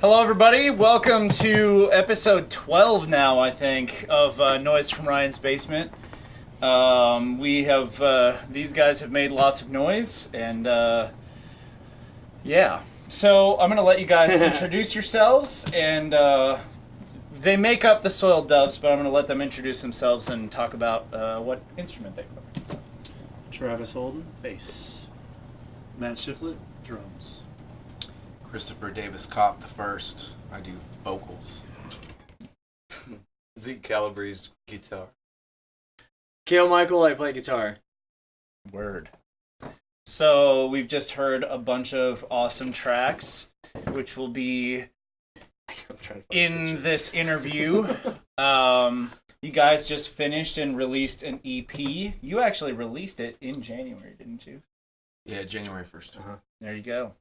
Hello, everybody. Welcome to episode 12 now, I think, of Noise from Ryan's Basement. We have, these guys have made lots of noise, and yeah. So I'm going to let you guys introduce yourselves, and they make up the Soiled Doves, but I'm going to let them introduce themselves and talk about what instrument they play. Travis Holden, bass. Matt Shiflett, drums. Christopher Davis Kopp the first. I do vocals. Zeke Calabrese, guitar. Kale Michael, I play guitar. Word. So we've just heard a bunch of awesome tracks, which will be in this interview. You guys just finished and released an EP. You actually released it in January, didn't you? Yeah, January 1st. There you go.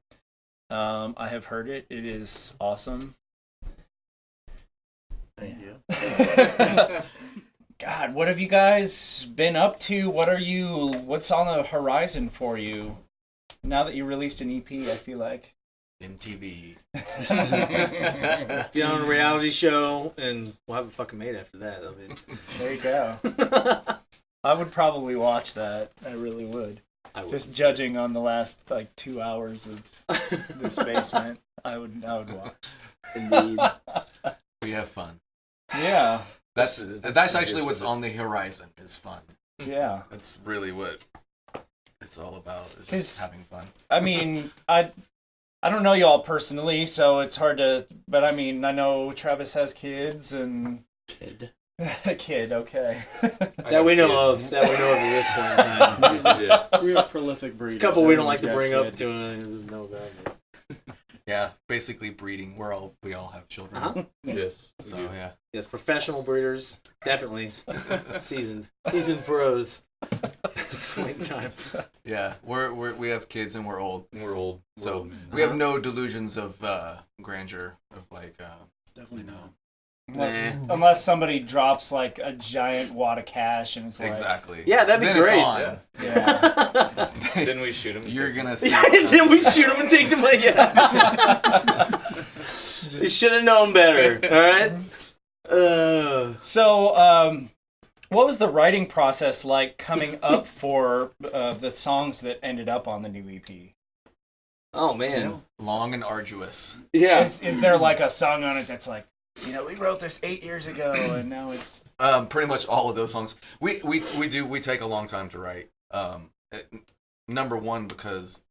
I have heard it. It is awesome. Thank you. God, what have you guys been up to? What's on the horizon for you? Now that you released an EP, I feel like. MTV. Get on a reality show, and we'll have it fucking made after that. I mean. There you go. I would probably watch that. I really would. Just judging on the last 2 hours of this basement, I would watch. Indeed. We have fun. Yeah. That's actually what's on the horizon, is fun. Yeah. That's really what it's all about, is just having fun. I mean, I don't know y'all personally, so it's hard to, but I mean, I know Travis has kids and... A kid, okay. That we know of at this point in time. Yes. We're prolific breeders. There's a couple we don't like to bring up to know about it. Yeah, basically breeding. We all have children. Uh-huh. Yes. So yeah. Yes, professional breeders, definitely seasoned pros. At this point in time. Yeah, we have kids and we're old. We're old. So we have no delusions of grandeur of Definitely not. Unless somebody drops a giant wad of cash and it's exactly. Yeah, that'd be then great. It's on. Yeah. Then we shoot him. You're gonna see. Then we shoot them and take the money. Yeah. You should have known better. All right. So, what was the writing process like coming up for the songs that ended up on the new EP? Oh man, long and arduous. Yeah. Is there a song on it that's we wrote this 8 years ago and now it's... Pretty much all of those songs. We take a long time to write. Number one, because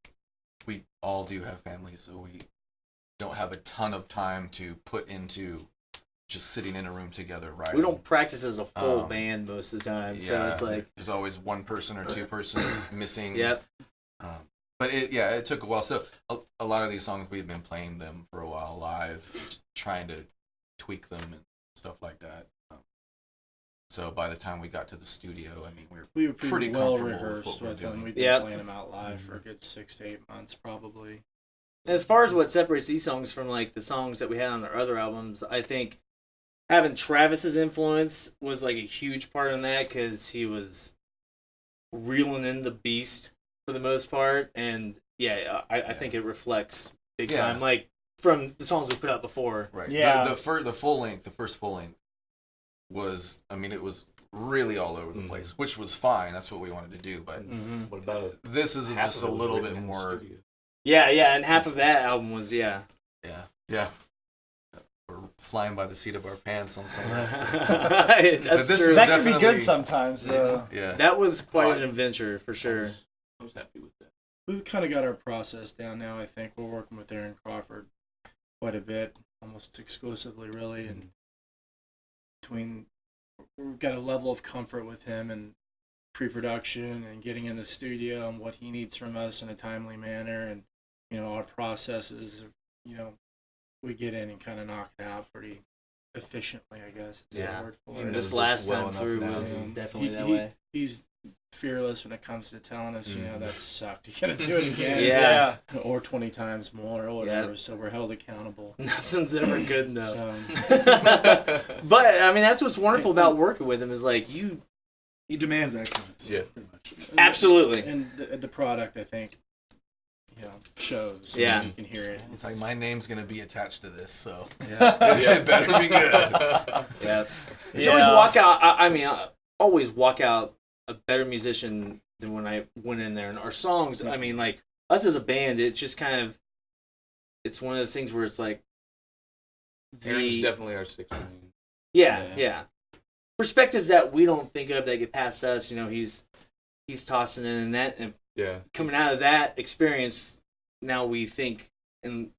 we all do have families, so we don't have a ton of time to put into just sitting in a room together writing. We don't practice as a full band most of the time, so it's there's always one person or two persons missing. Yep. But it took a while. So a lot of these songs, we've been playing them for a while live, trying to tweak them and stuff like that. So by the time we got to the studio, I mean, we were pretty well comfortable rehearsed with them. We've been playing them out live for a good 6 to 8 months, probably. And as far as what separates these songs from the songs that we had on our other albums, I think having Travis's influence was a huge part in that, because he was reeling in the beast for the most part, and I think it reflects big time, from the songs we put out before. Right. Yeah. The first full length was, it was really all over the place, which was fine. That's what we wanted to do. But what about this is just a little bit more. Yeah, and half of that album was Yeah. We're flying by the seat of our pants on some of that. That's true. That can be good sometimes, though. Yeah. That was quite an adventure for sure. I was happy with that. We've kind of got our process down now, I think. We're working with Aaron Crawford quite a bit, almost exclusively, really. And we've got a level of comfort with him and pre-production and getting in the studio and what he needs from us in a timely manner. And, our processes, we get in and kind of knock it out pretty efficiently, I guess. Yeah. And This just last well time enough through now. was definitely that way. He's fearless when it comes to telling us, that sucked. You gotta do it again. Yeah. Or 20 times more or whatever. So we're held accountable. Nothing's ever good enough. But that's what's wonderful about working with him is He demands excellence. Yeah. Absolutely. And the product, I think, shows. Yeah. You can hear it. It's like my name's gonna be attached to this, so Yeah. it better be good. Yeah. You always walk out. I always walk out a better musician than when I went in there. And our songs, I mean, like us as a band, it's just kind of, it's one of those things where it's like, Aaron's definitely our sixth man. yeah. Perspectives that we don't think of that get past us. You know, he's tossing in that, and coming out of that experience, now we think in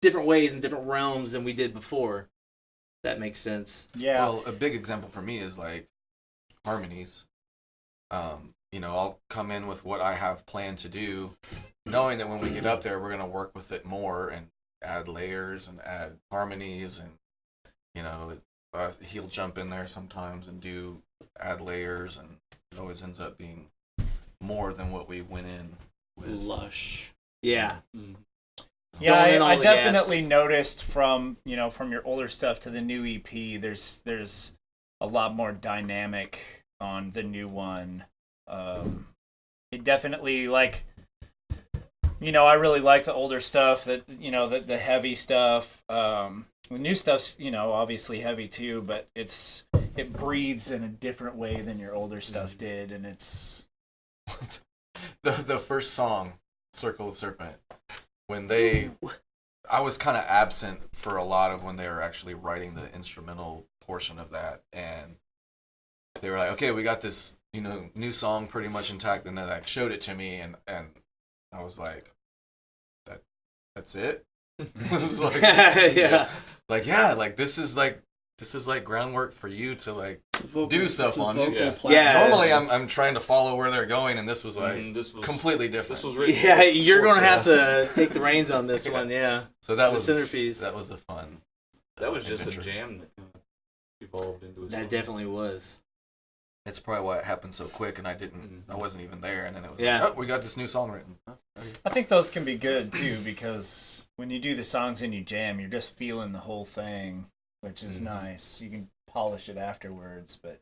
different ways in different realms than we did before. That makes sense. Yeah. Well, a big example for me is like harmonies. You know, I'll come in with what I have planned to do, knowing that when we get up there, we're gonna work with it more and add layers and add harmonies, and you know, he'll jump in there sometimes and add layers, and it always ends up being more than what we went in with. Lush. Yeah. Yeah, Filling in all I the definitely gaps. noticed from your older stuff to the new EP, there's a lot more dynamic on the new one. It definitely, like, I really like the older stuff, that the heavy stuff. The new stuff's obviously heavy too, but it breathes in a different way than your older stuff did, and it's the first song, Circle of Serpent, I was kind of absent for a lot of when they were actually writing the instrumental portion of that, and they were like, okay, we got this, new song pretty much intact, and then they showed it to me, and I was like, that's it? Like, this is like groundwork for you to like do stuff on it. Yeah. Normally I'm trying to follow where they're going, and this was like this was completely different. This was written. Yeah, you're gonna have to take the reins on this one. Yeah. So that The was centerpiece. That was a fun. That was just adventure. a jam that kind of evolved into a That song. definitely was. It's probably why it happened so quick, and I wasn't even there, and then it was Yeah. like, oh, we got this new song written. Oh, okay. I think those can be good too, because when you do the songs and you jam, you're just feeling the whole thing, which is nice. You can polish it afterwards, but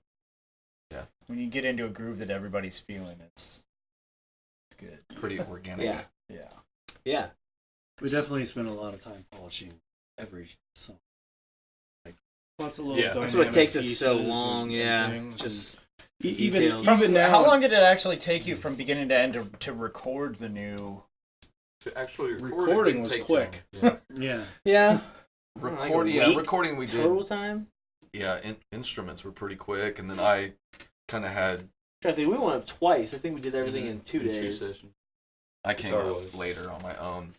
yeah, when you get into a groove that everybody's feeling, it's good. Pretty organic. Yeah. Yeah. We definitely spend a lot of time polishing every song. Lots of little Yeah. That's what takes us dynamic so pieces long. and Yeah. things, Just even details. now. How long did it actually take you from beginning to end to record the new? To actually record Recording it didn't was take quick. long. Yeah. yeah. Recording, Like a week recording we did. Total time. Yeah, instruments were pretty quick, and then I kind of had. I think we went up twice. I think we did everything in 2 days. sessions. I came Guitar up was. later on my own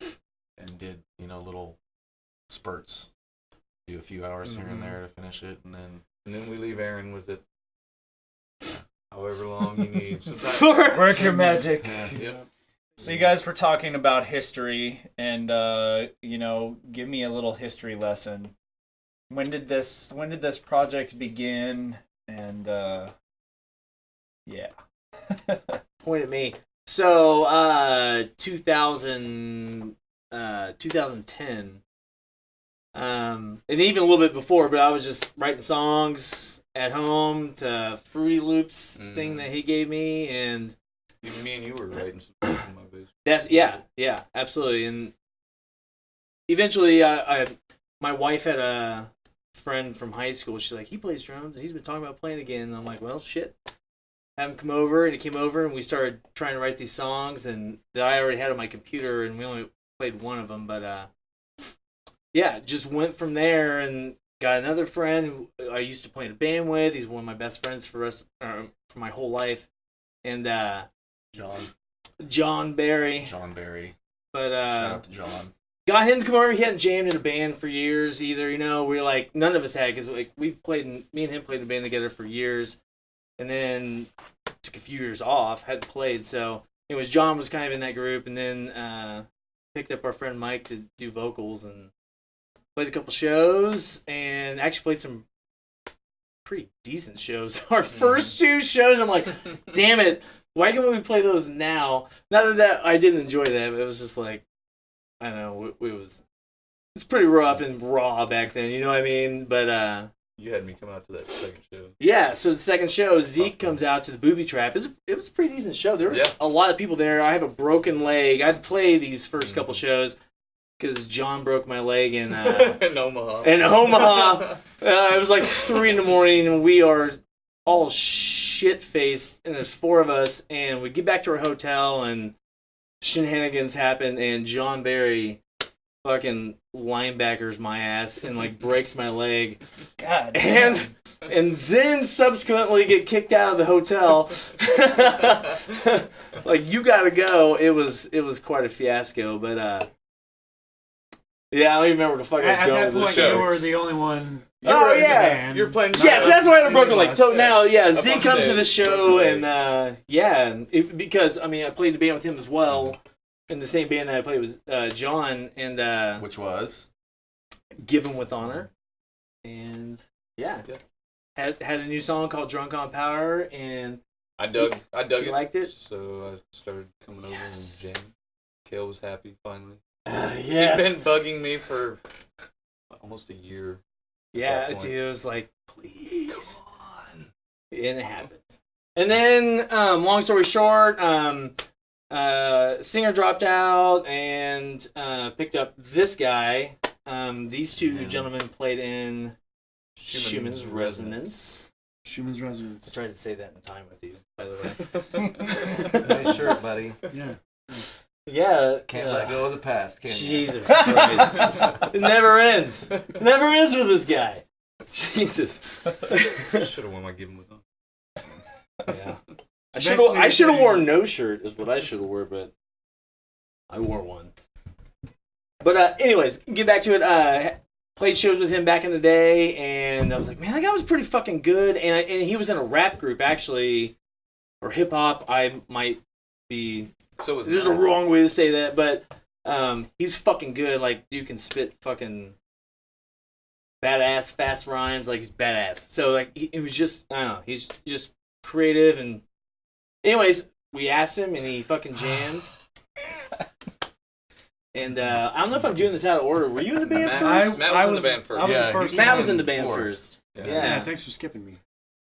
and did little spurts, do a few hours here and there to finish it, and then And then we leave Aaron with it. However long he needs. Sometimes, Work your magic. yep. So you guys were talking about history, and give me a little history lesson. When did this project begin? And yeah. Point at me. So 2010. And even a little bit before, but I was just writing songs at home to Fruity Loops thing that he gave me, and Even me and you were writing some stuff in my basement. that's yeah, absolutely. And eventually, my wife had a friend from high school. She's like, he plays drums, and he's been talking about playing again. And I'm like, well, shit. Have him come over, and he came over, and we started trying to write these songs, and that I already had on my computer, and we only played one of them, but yeah, just went from there and got another friend who I used to play in a band with. He's one of my best friends for my whole life, and John Barry. John Barry. But Shout out to John. got him to come over. He hadn't jammed in a band for years either. We were like, none of us had, because like me and him played in a band together for years, and then took a few years off, hadn't played. So anyways, John was kind of in that group, and then picked up our friend Mike to do vocals, and played a couple shows, and actually played some pretty decent shows. Our first 2 shows, I'm like, damn it, why can't we play those now? Not that I didn't enjoy that, but it was just like, I don't know, it's pretty rough and raw back then, you know what I mean? But You had me come out to that second show. Yeah, so the second show, Zeke comes out to the booby trap. It was a pretty decent show. There was a lot of people there. I have a broken leg. I had to play these first couple shows because John broke my leg in In Omaha. In Omaha. It was like 3 in the morning, and we are all shit-faced, and there's 4 of us, and we get back to our hotel, and shenanigans happen, and John Barry fucking linebackers my ass and like breaks my leg. God. And then subsequently get kicked out of the hotel. Like, you gotta go. It was quite a fiasco, but yeah, I don't even remember what the fuck I was At going that with this point, show. you were the only one. Oh, in the yeah. band. You're playing. Yes, that's why I had a broken leg. So Yeah. now, yeah, Up Z on comes to stage. the show, and because I mean, I played the band with him as well, in the same band that I played with John, and Which was Given with Honor, and had a new song called Drunk on Power, and I dug you it. liked it? So I started coming over and jamming. Kale was happy finally. Yes. He'd been bugging me for almost a year. Yeah, that point. it was like, please. Come on. And it happened. And then, long story short, singer dropped out and picked up this guy. These two gentlemen played in Schumann's Resonance. Schumann's I Resonance. tried to say that in time with you, by the way. nice shirt, buddy. Yeah. Yeah. Can't let go of the past, can you? Jesus Christ. It never ends. It never ends with this guy. Jesus. Should have worn my Given with Honor. Yeah. I Basically should have saying- worn no shirt is what I should have worn, but I wore one. But anyways, get back to it. Played shows with him back in the day, and I was like, man, that guy was pretty fucking good. And he was in a rap group actually, or hip hop. I might be. So was There's a wrong way to say that, but he's fucking good. Like, dude can spit fucking badass fast rhymes. Like, he's badass. So like, it was just I don't know. He's just creative and. Anyways, we asked him, and he fucking jammed. And I don't know if I'm doing this out of order. Were you in the band first? Matt was in the band first. I was Yeah, the first. Matt one. was in the band Four. first. Yeah. Yeah. Yeah, thanks for skipping me.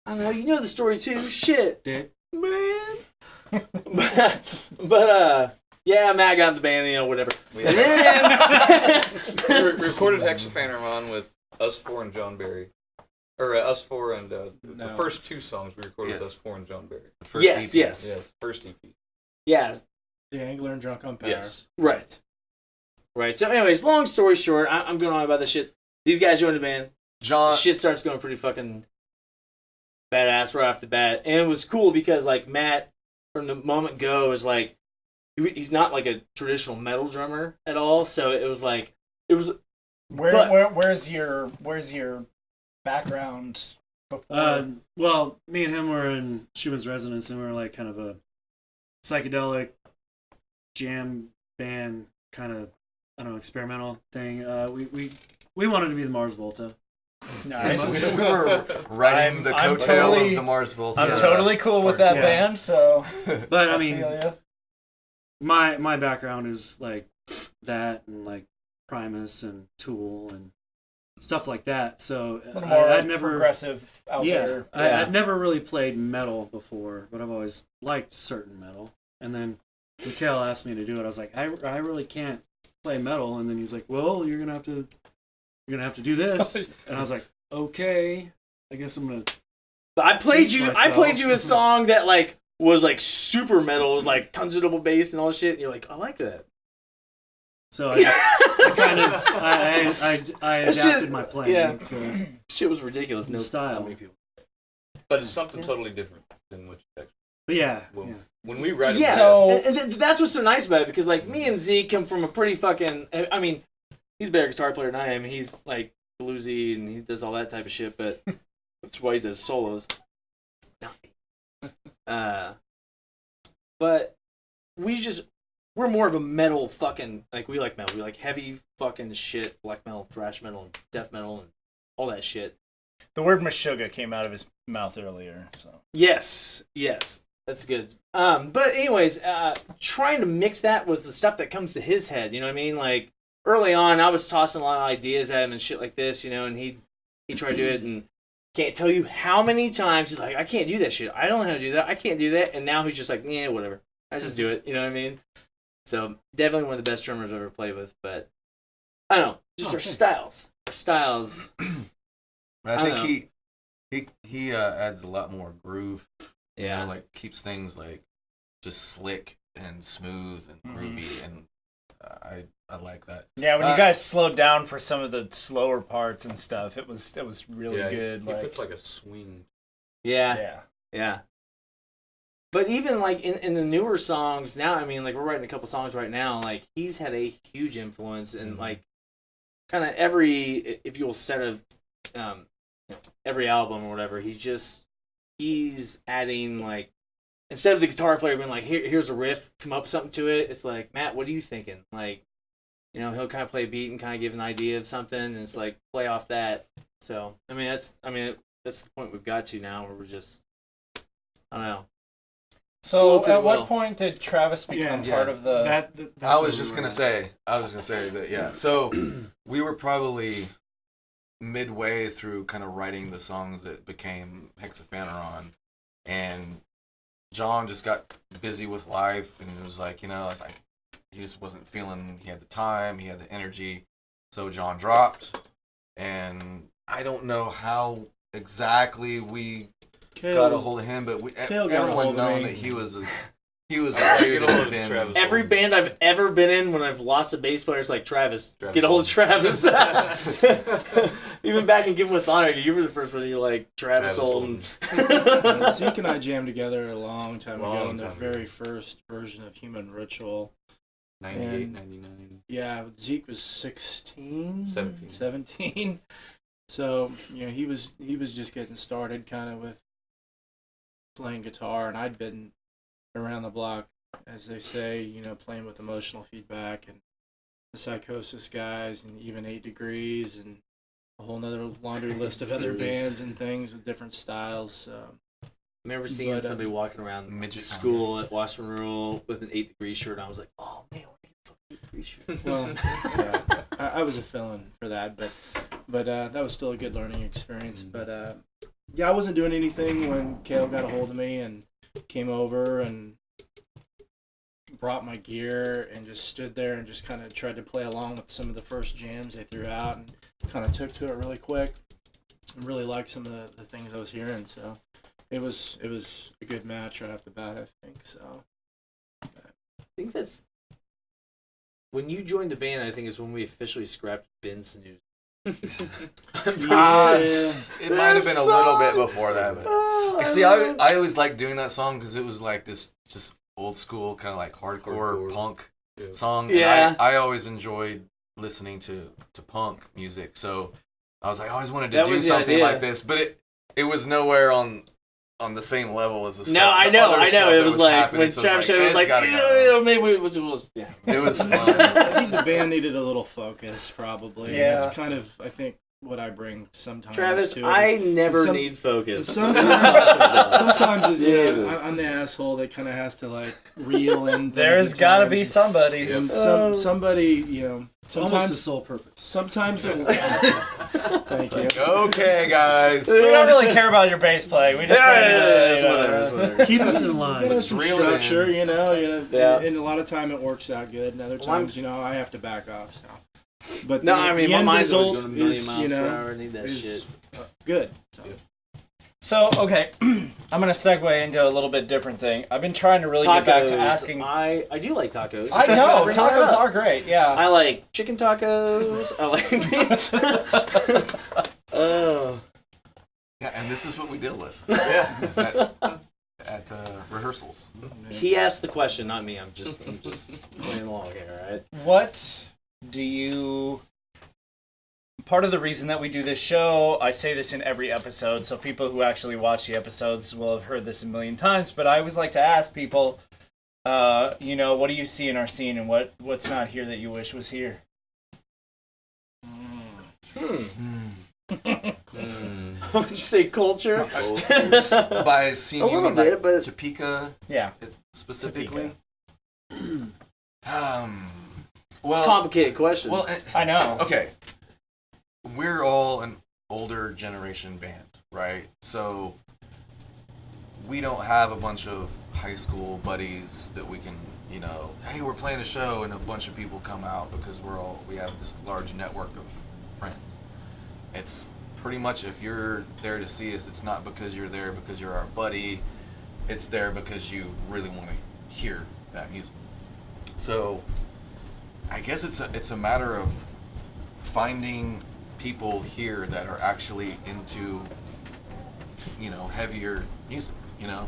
I don't know. You know the story too. Shit, Dick. man. but yeah, Matt got in the band. You know, whatever. We And then we recorded Hexaphanarmon with us 4 and John Barry. Or us 4 and the first 2 songs we recorded with Yes. us 4 and John Barry. The first Yes, EP. yes. Yes, first EP. yeah, The Angler and Drunk on Power. Yes. right. So, anyways, long story short, I'm going on about this shit. These guys joined the band. John. Shit starts going pretty fucking badass right off the bat, and it was cool because like Matt from the moment go is like he's not like a traditional metal drummer at all. So it was like it was. Where's your background before? Well, me and him were in Schumann's Resonance, and we were like kind of a psychedelic jam band, kind of I don't know, experimental thing. We wanted to be the Mars Volta. Nice. we were riding the I'm coattail totally- of the Mars Volta. I'm totally cool with that Yeah. band, so But I I mean, feel ya. my background is like that and like Primus and Tool and stuff like that. So A little more I'd never progressive out there. I'd never really played metal before, but I've always liked certain metal. And then Mikhail asked me to do it. I was like, I really can't play metal. And then he's like, well, you're gonna have to do this. And I was like, okay, I guess I'm gonna. But I played Teach you. I myself. played you a song that like was like super metal. It was like tons of double bass and all this shit. And you're like, I like that. So I kind of I That shit- adapted my playing yeah. to Shit was ridiculous. the No style. how many people. But it's something totally different than what you expect. But yeah, Well, yeah. When we write Yeah, So- and that's what's so nice about it because like me and Z come from a pretty fucking. I mean, he's a better guitar player than I am. He's like bluesy and he does all that type of shit, but that's why he does solos. Not me. But we're more of a metal fucking like we like metal. We like heavy fucking shit, black metal, thrash metal, and death metal, and all that shit. The word Meshuggah came out of his mouth earlier, so Yes, that's good. But anyways, trying to mix that with the stuff that comes to his head. You know what I mean? Like early on, I was tossing a lot of ideas at him and shit like this, you know, and he tried to do it, and Can't tell you how many times he's like, I can't do that shit. I don't know how to do that. I can't do that. And now he's just like, yeah, whatever. I just do it. You know what I mean? So definitely one of the best drummers I've ever played with. But I don't know, just our styles. Our styles. I think he adds a lot more groove. Yeah. You know, like keeps things like just slick and smooth and groovy, and I like that. Yeah, when you guys slowed down for some of the slower parts and stuff, it was really good. He puts like a swing. Yeah. But even like in the newer songs now, I mean, like we're writing a couple songs right now. Like he's had a huge influence in like kind of every, if you will, set of every album or whatever. He's adding like, instead of the guitar player being like, here's a riff, come up with something to it. It's like, Matt, what are you thinking? Like, you know, he'll kind of play a beat and kind of give an idea of something, and it's like play off that. So I mean that's the point we've got to now, where we're just, I don't know. So at what point did Travis become Yeah. part of the? That's I was where just we gonna were say that, yeah. So we were probably midway through kind of writing the songs that became Hexaphaneron, and John just got busy with life, and it was like, you know, it's like he just wasn't feeling. He had the time, he had the energy, so John dropped, and I don't know how exactly we got a hold of him, but everyone known that he was a dude that had been. Every band I've ever been in, when I've lost a bass player, it's like, Travis get a hold of Travis. Even back in Give Him With Honor, you were the first one. You're like, Travis Holden. Zeke and I jammed together a long time ago in the very first version of Human Ritual. 98, 99. Yeah, Zeke was 16? 17. 17. So, you know, he was just getting started kind of with playing guitar, and I'd been around the block, as they say, you know, playing with Emotional Feedback and the Psychosis guys, and even 8 Degrees, and a whole nother laundry list of other bands and things with different styles. So I remember seeing somebody walking around midget school at Washburn Rural with an 8 Degree shirt, and I was like, oh man, what the fuck 8 Degree shirt? Well, yeah, I was a fill-in for that, but that was still a good learning experience. But yeah, I wasn't doing anything when Kale got a hold of me and came over and brought my gear and just stood there and just kind of tried to play along with some of the first jams they threw out, and kind of took to it really quick and really liked some of the things I was hearing. So it was a good match right off the bat, I think. So I think that's when you joined the band. I think is when we officially scrapped Ben Snooze. It might have been a little bit before that, but see, I always liked doing that song because it was like this just old school kind of like hardcore punk song. Yeah, and I always enjoyed listening to punk music, so I was like, I always wanted to do something like this, but it was nowhere on the same level as the stuff. No, I know. It was like when so Travis was like, maybe it was, yeah. It was fun. I think the band needed a little focus, probably. Yeah. That's kind of, I think, what I bring sometimes. Travis, to it I is never need focus. Sometimes I'm the asshole that kind of has to like reel in. There's got to be somebody. And somebody, you know. almost the Sometimes, sole purpose. sometimes it. Thank you. Okay, guys. We don't really care about your bass playing. We just whatever. Keep us in line. Get us some reel it in. structure, you know. Yeah. And a lot of time it works out good, and other times, you know, I have to back off. So. But No, the, I mean, the my end mind's always result going a million is, miles you know, per hour. I need that is shit. Good. So. So, okay, I'm going to segue into a little bit different thing. I've been trying to really get back to asking. I do like tacos. I know, Bring it tacos up. are great, yeah. I like chicken tacos. I like. Oh. Yeah, and this is what we deal with. At rehearsals. He asked the question, not me. I'm just playing along here, right? What do you... Part of the reason that we do this show, I say this in every episode, so people who actually watch the episodes will have heard this a million times, but I always like to ask people, you know, what do you see in our scene and what's not here that you wish was here? Would you say culture? By scene, A you little mean bit, like but- Topeka Yeah. specifically? Well, complicated question. Well, I know. okay. We're all an older generation band. right? So we don't have a bunch of high school buddies that we can, you know, hey, we're playing a show, and a bunch of people come out because we have this large network of friends. It's pretty much, if you're there to see us, it's not because you're there because you're our buddy. It's there because you really want to hear that music. So I guess it's a matter of finding people here that are actually into, you know, heavier music, you know.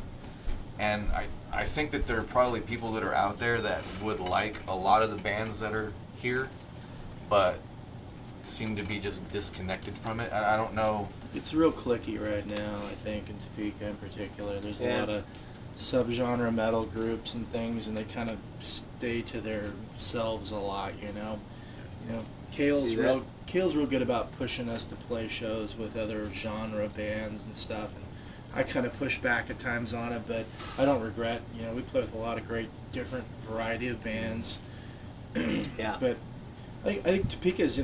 And I think that there are probably people that are out there that would like a lot of the bands that are here, but seem to be just disconnected from it. I don't know. It's real clicky right now, I think, in Topeka in particular. There's a Yeah. lot of subgenre metal groups and things, and they kind of stay to themselves a lot, you know. You know, See that? Kale's real good about pushing us to play shows with other genre bands and stuff, and I kind of push back at times on it, but I don't regret. You know, we play with a lot of great, different variety of bands. Yeah. But I think Topeka's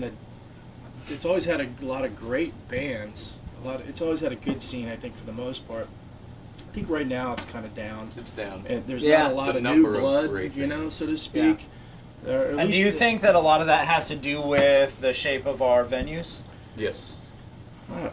it's always had a lot of great bands. It's always had a good scene, I think, for the most part. I think right now it's kind of down. It's down. And there's Yeah. not a lot The of new number of blood, great you know, bands. so to speak. Or at And least do you think that a lot of that has to do with the shape of our venues? Yes. I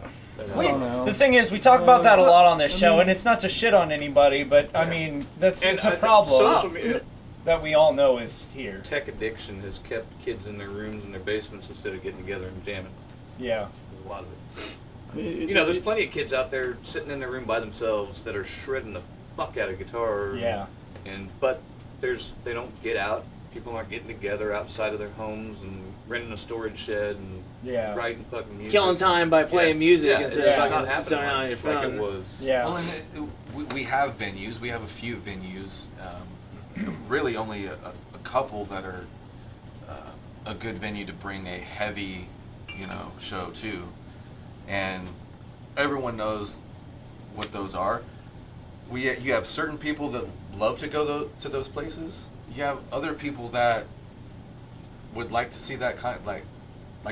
We, don't know. the thing is, we talk about that a lot on this I show, mean- and it's not to shit on anybody, but I Yeah. mean, it's And a I think problem Social media, that we all know is here. tech addiction has kept kids in their rooms and their basements instead of getting together and jamming. Yeah. A lot of it. I mean, You know, there's plenty of kids out there sitting in their room by themselves that are shredding the fuck out of guitar. Yeah. But they don't get out. People aren't getting together outside of their homes and renting a storage shed and Yeah. writing fucking music. Killing time by playing music Yeah, instead it's of just fucking not happening zoning out on your like it phone. was. Yeah. Well, and we have venues. We have a few venues. Really, only a couple that are a good venue to bring a heavy, you know, show to, and everyone knows what those are. You have certain people that love to go to those places. You have other people that would like to see that kind, like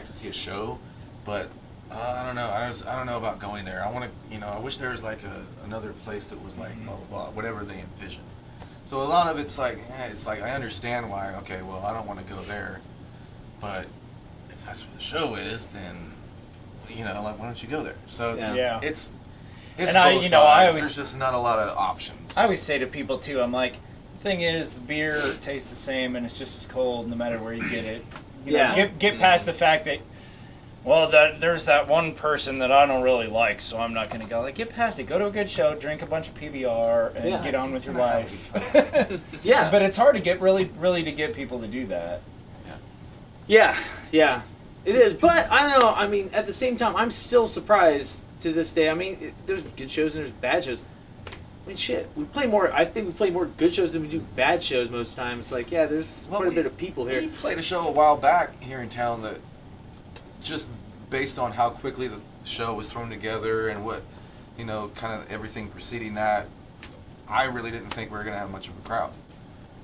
to see a show, but I don't know. I don't know about going there. I want to, you know, I wish there was like another place that was like blah blah blah, whatever they envision. So a lot of it's like I understand why. Okay, well, I don't want to go there, but if that's what the show is, then you know, like, why don't you go there? So it's Yeah. it's And both I sides. always- There's just not a lot of options. I always say to people too, I'm like, the thing is, the beer tastes the same and it's just as cold no matter where you get it. You know, Yeah. get past the fact that, well, there's that one person that I don't really like, so I'm not going to go. Like, get past it. Go to a good show, drink a bunch of PBR, and Yeah. get on with your life. Yeah. But it's hard to get really to get people to do that. Yeah, it is. But I don't know. I mean, at the same time, I'm still surprised to this day. I mean, there's good shows and there's bad shows. I mean, shit. I think we play more good shows than we do bad shows most times. It's like, yeah, there's Well, quite a we- bit of people here. We played a show a while back here in town that, just based on how quickly the show was thrown together and what, you know, kind of everything preceding that, I really didn't think we were going to have much of a crowd.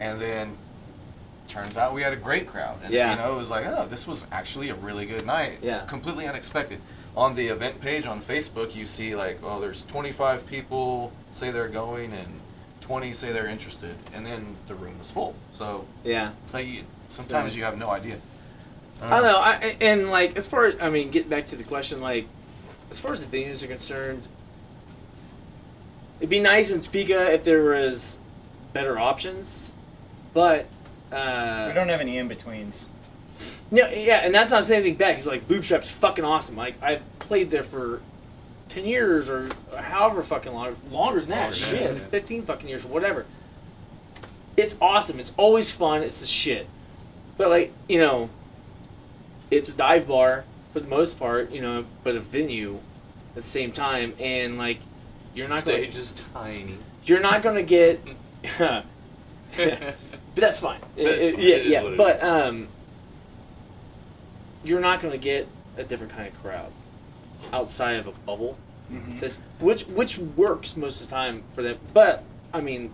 And then turns out we had a great crowd. And, Yeah. you know, it was like, oh, this was actually a really good night. Yeah. Completely unexpected. On the event page on Facebook, you see, like, oh, there's 25 people say they're going and 20 say they're interested. And then the room was full. So Yeah. it's like sometimes So- you have no idea. I don't know. And like, as far as, I mean, getting back to the question, like, as far as the venues are concerned, it'd be nice in Topeka if there was better options, but We don't have any in-betweens. no, yeah, and that's not saying anything bad because like Boob Trap's fucking awesome. Like I've played there for 10 years or however fucking long, longer than that. Longer than Shit, that, yeah. 15 fucking years or whatever. It's awesome. It's always fun. It's the shit. But like, you know, it's a dive bar for the most part, you know, but a venue at the same time, and like, you're not going. Stage is tiny. You're not going to get. But that's fine. That's fine. Yeah, It is yeah. what it But you're not going to get a different kind of crowd outside of a bubble, So- which works most of the time for them. But I mean,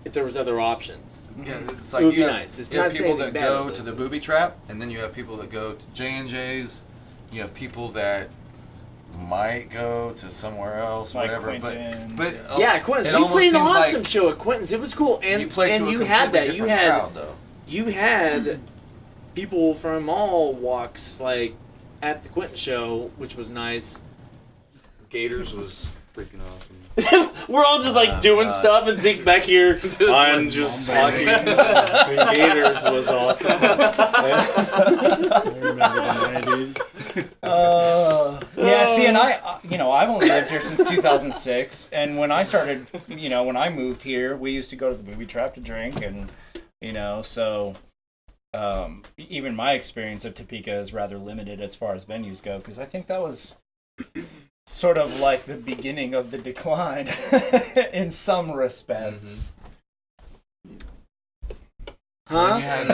if there was other options, Yeah, it's It like would you be have, nice. It's you not have people saying that anything bad go about to this. the booby trap, and then you have people that go to J&J's. You have people that might go to somewhere else, Like whatever. Quentin. But Yeah, Quentin's. it We almost played an seems awesome like show at Quentin's. It was cool, and you play to a you had that. completely You different had crowd, though. you had people from all walks like at the Quentin show, which was nice. Gators was freaking awesome. We're all just like doing stuff, and Zeke's back here. I'm like just talking. The Gators was awesome. I remember the 90s. Yeah, see, and I've only lived here since 2006, and when I started, when I moved here, we used to go to the movie trap to drink, and, so even my experience of Topeka is rather limited as far as venues go, because I think that was sort of like the beginning of the decline in some respects. Huh? You had,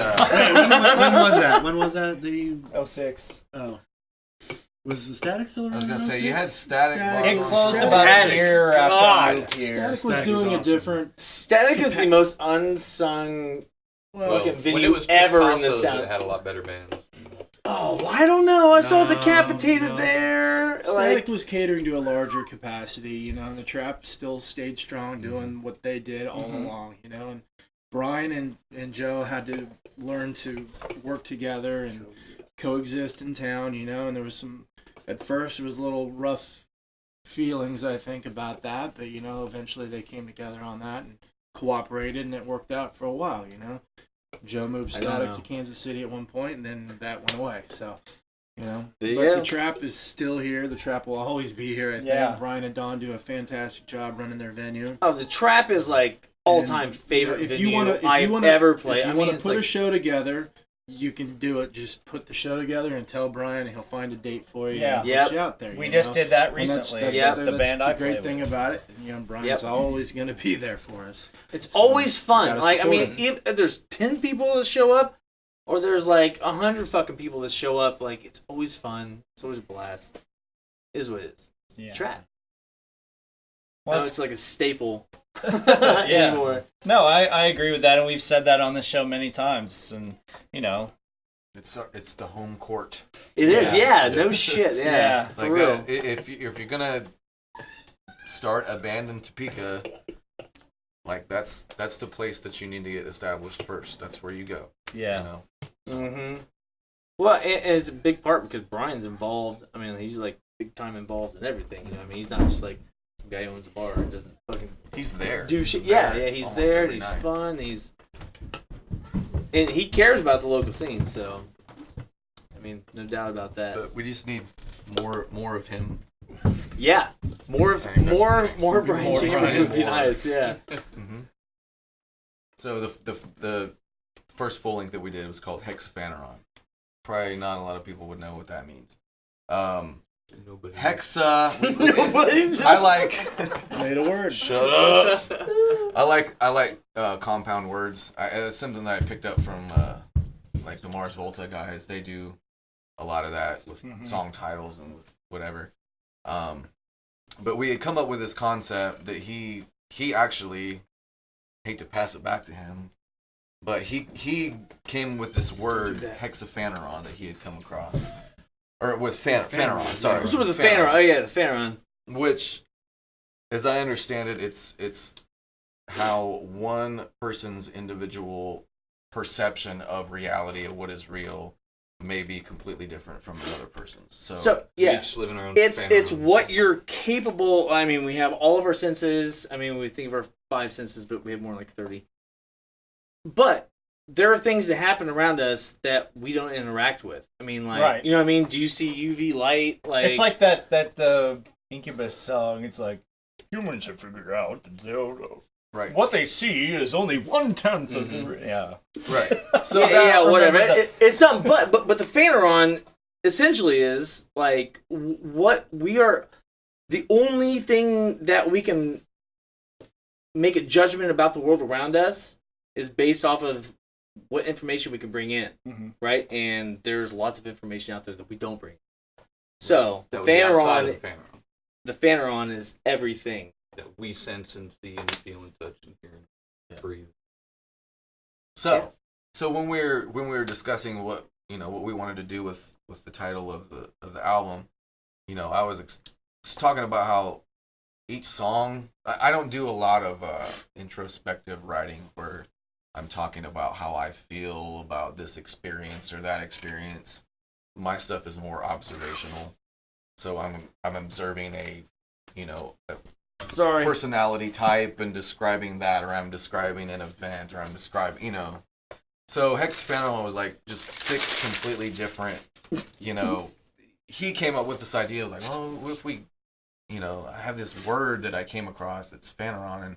When was that? When was that? The 06. oh, was the Static still around? I was gonna in say you 06? had Static. Static. It Bombs. closed Static. about a Static. year after I God. moved here. Static was Static is doing a awesome. different. Static is the most unsung fucking when venue it was ever in the Picasso's, South. it had a lot better bands. Oh, I don't know. I saw No, Decapitated no. there. Static Like, was catering to a larger capacity, and the Trap still stayed strong doing what they did all along, and Brian and Joe had to learn to work together and coexist in town, and there was at first it was a little rough feelings, I think, about that, but, eventually they came together on that and cooperated, and it worked out for a while, Joe moved I don't Static know. to Kansas City at one point, and then that went away, so... But Yeah. the Trap is still here. The Trap will always be here. I think Yeah. Brian and Don do a fantastic job running their venue. oh, the Trap is like all-time favorite If venue you want to, I've ever played. if you I want mean, to it's put a like, show together, you can do it. Just put the show together and tell Brian, and he'll find a date for you. Yeah. and Yep. put you out there. We you just know? did that And that's- recently. that's- Yeah. with the that's band I the great play thing with. about it. Brian's Yep. always going to be there for us. it's always fun. gotta Like, I support mean, it. if there's 10 people that show up, or there's like 100 fucking people that show up, like, it's always fun. It's always a blast. It is what it is. It's Yeah. the Trap. Well, Now it's- it's like a staple Yeah. anymore. No, I agree with that, and we've said that on the show many times, and It's the home court. It is, Yeah. yeah. No shit, yeah. Yeah. For Like real. if you're gonna start a band in Topeka, like that's the place that you need to get established first. That's where you go. yeah. You know. Mm-hmm. Well, and it's a big part because Brian's involved. I mean, he's like big time involved in everything. I mean, he's not just like some guy who owns a bar and doesn't fucking He's there. do shit. He's Yeah, there yeah, he's almost there. And every he's night. fun. And he cares about the local scene. So, I mean, no doubt about that. But we just need more of him. Yeah, more Dang, that's- more Brian more Chambers Brian, would be more. nice. Yeah. Mm-hmm. So the first full length that we did was called Hexaphaneron. Probably not a lot of people would know what that means. Nobody. Hexa. Nobody I like. Made a word. Shut up. I like compound words. It's something that I picked up from like the Mars Volta guys. They do a lot of that with song titles and with whatever. But we had come up with this concept that he actually, hate to pass it back to him, but he came with this word hexaphaneron that he had come across, or with phaneron. Sorry, What's with the Phaneron? Oh yeah, the Phaneron. which, as I understand it, it's how one person's individual perception of reality, of what is real, may be completely different from another person's. So We yeah, each live in our own it's Phaneron. what you're capable. I mean, we have all of our senses. I mean, we think of our 5 senses, but we have more like 30. But there are things that happen around us that we don't interact with. I mean, like, Right. you know what I mean? Do you see UV light? Like, It's like that Incubus song. It's like humans have figured out that right, what they see is only 1/10 of the. Yeah. right. So yeah, whatever. remember It's something, but the Phaneron essentially is like what we are. The only thing that we can make a judgment about the world around us is based off of what information we can bring in, right? And there's lots of information out there that we don't bring. So That would be outside Phaneron, of the Phaneron. the Phaneron is everything. That we sense and see and feel and touch and hear and breathe. So when we were discussing what we wanted to do with the title of the album, I was just talking about how each song, I don't do a lot of introspective writing where I'm talking about how I feel about this experience or that experience. My stuff is more observational. So I'm observing a personality type and describing that, or I'm describing an event, or I'm describing, So Hexaphaneron was like just 6 completely different, He came up with this idea of like, oh, what if we, I have this word that I came across that's Phaneron, and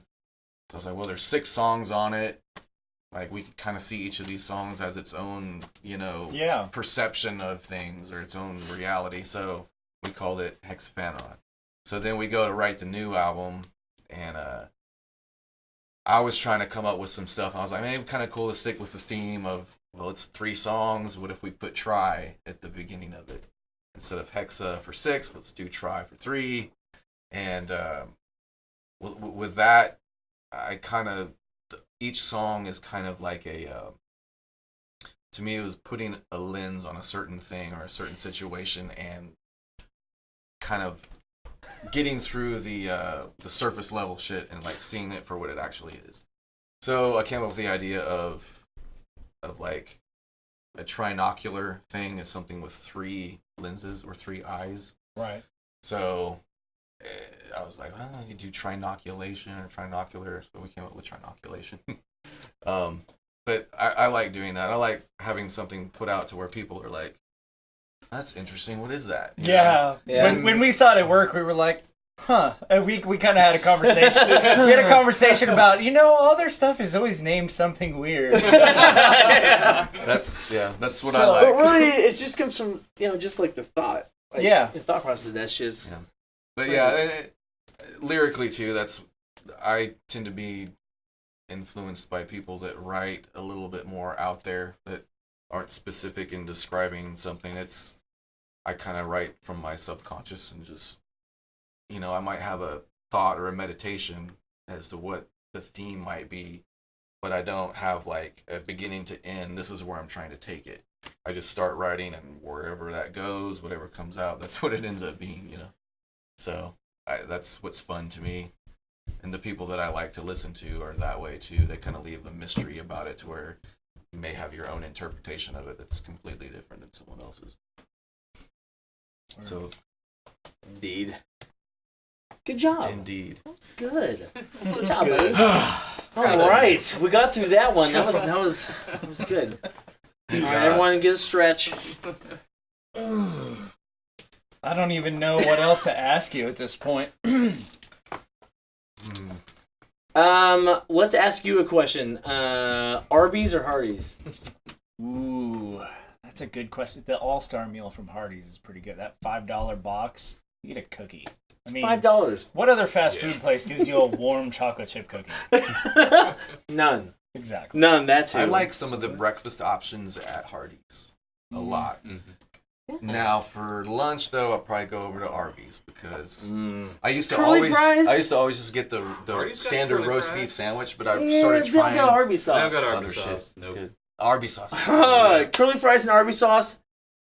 so I was like, well, there's 6 songs on it. Like, we can kind of see each of these songs as its own, perception of things or its own reality. So we called it Hexaphaneron. So then we go to write the new album, and I was trying to come up with some stuff. I was like, man, it'd be kind of cool to stick with the theme of, well, it's 3 songs. What if we put try at the beginning of it? Instead of hexa for 6, let's do try for 3. And with that, I kind of, each song is kind of like to me, it was putting a lens on a certain thing or a certain situation and kind of getting through the surface level shit and like seeing it for what it actually is. So I came up with the idea of like a trinocular thing is something with 3 lenses or 3 eyes. Right. So I was like, well, you do trinoculation or trinocular, so we came up with trinoculation. But I like doing that. I like having something put out to where people are like, that's interesting. What is that? Yeah. When we saw it at work, we were like, huh. And we kind of had a conversation. We had a conversation about, all their stuff is always named something weird. That's what I like. But really, it just comes from, just like the thought. Like, the thought process, that's just... Yeah. But lyrically too, I tend to be influenced by people that write a little bit more out there, that aren't specific in describing something. I kind of write from my subconscious and just, I might have a thought or a meditation as to what the theme might be, but I don't have like a beginning to end. This is where I'm trying to take it. I just start writing, and wherever that goes, whatever comes out, that's what it ends up being, So that's what's fun to me. And the people that I like to listen to are that way too. They kind of leave a mystery about it to where you may have your own interpretation of it that's completely different than someone else's. So, indeed. Good job. Indeed. That was good. Good job, buddy. All right, we got through that one. That was good. All right, everyone get a stretch. I don't even know what else to ask you at this point. Let's ask you a question. Arby's or Hardee's? Ooh, that's a good question. The All-Star meal from Hardee's is pretty good. That $5 box, you get a cookie. I mean, $5. What other fast food place gives you a warm chocolate chip cookie? None. Exactly. None, that's it. I like some of the breakfast options at Hardee's a lot. Mm-hmm. Now for lunch though, I'll probably go over to Arby's because I used to always just get the standard roast beef sandwich, but I've started trying. They've got Arby's sauce. I've got other Arby's shit. sauce. It's Nope. good. Arby's sauce. Curly fries and Arby's sauce,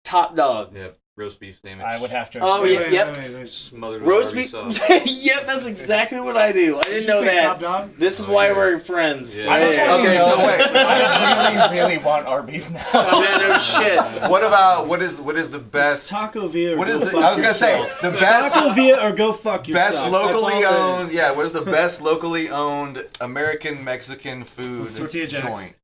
top dog. Yep. Roast beef sandwich. I would have to. Oh, agree. yeah, yep. Smothered with Roast Arby's beef. sauce. Yep, that's exactly what I do. I didn't know that. Top dog? This is why we're friends. Yeah. I just want Okay, to know. so wait. I really want Arby's now. Yeah, no shit. What about what is the best? Taco Villa. Or What is go the? fuck I was gonna say yourself. the best. Taco Villa or go fuck yourself. Best That's locally all it owned, is. yeah. What is the best locally owned American Mexican food Tortilla Jacks. joint?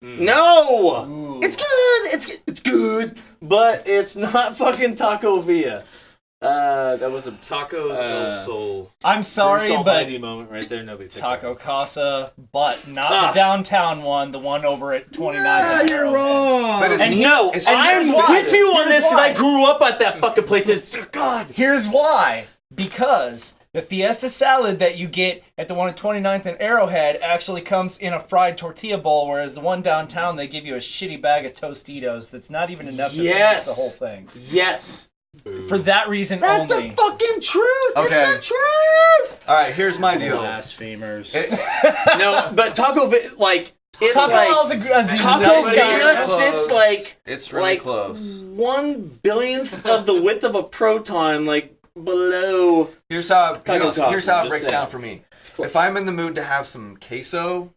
No! Ooh. It's good. It's good, but it's not fucking Taco Villa. That was a Tacos El Sol. I'm sorry, but almighty moment right there. Nobody picked Taco that. Casa, but not the downtown one, the one over at 29th. Ah, you're wrong. But it's, And No, it's- I'm here's why. with you on Here's this because I why. grew up at that fucking place. It's God. Here's why. Because the Fiesta salad that you get at the one at 29th and Arrowhead actually comes in a fried tortilla bowl, whereas the one downtown, they give you a shitty bag of Tostitos that's not even enough to finish the whole thing. Yes. For that reason That's only. the fucking truth. Okay. It's the truth. all right, here's my deal. Blasphemers. No, but Taco Villa, like, It's Taco like Bell's a Taco Aziz. Bell Close. sits like It's really like close. 1/1000th of the width of a proton, like below. Here's how Taco here's sauce, how I'm it breaks just down saying. for me. close. If I'm in the mood to have some queso,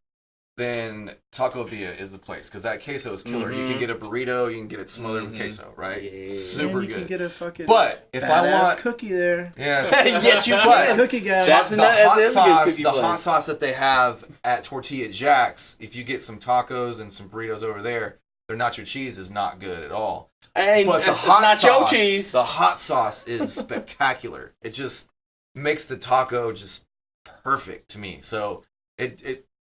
then Taco Villa is the place because that queso is killer. You can get a burrito, you can get it smothered with queso, right? Yeah. Super and you good. can get a fucking But if I badass want, cookie there. yes, Yes, you But- can. Cookie guy. That's the that's hot a good sauce, cookie the place. hot sauce that they have at Tortilla Jack's, if you get some tacos and some burritos over there, their nacho cheese is not good at all. And But the it's hot nacho sauce, cheese. the hot sauce is spectacular. It just makes the taco just perfect to me. So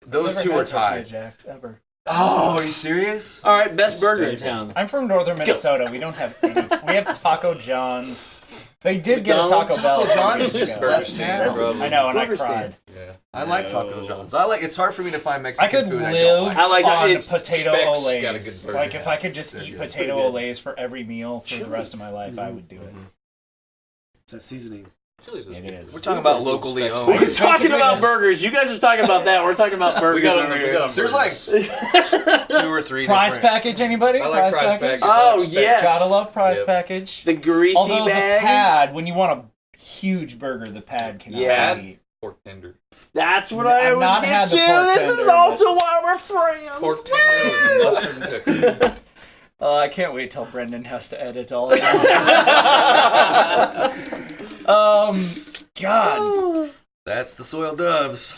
those Never two had are Tortilla tied. Jacks ever. Oh, are you serious? All right, best burger in town. I'm from northern Minnesota. We don't have any. We have Taco John's. They did get a McDonald's? Taco Bell. Taco John's years is just ago. left now. Probably. I know, and I Burger stand. cried. Yeah. I like Taco John's. It's hard for me to find I Mexican could food I live don't like. I like on it's potato Specs olays. got a good burger. Like if I could just They're eat good. Pretty potato good. olays for every meal for the rest of my life, I would do it. It's that seasoning. Chili's is It good. is. We're talking about locally We're owned. talking about burgers. You guys are talking about that. We're talking about burgers. We got over them. here. We got them. There's like 2 or 3 Prize different. package, anybody? I like prize package. Oh, Specs. yes. Gotta love prize Yep. package. The greasy Although bag. the pad, when you want a huge burger, the pad cannot Yeah. beat. Pork tender. That's what I I've always not get had to. the pork This tender, is but- also why we're friends. Pork tender with mustard and pickles. I can't wait till Brendan has to edit all of that. God. That's the soiled doves.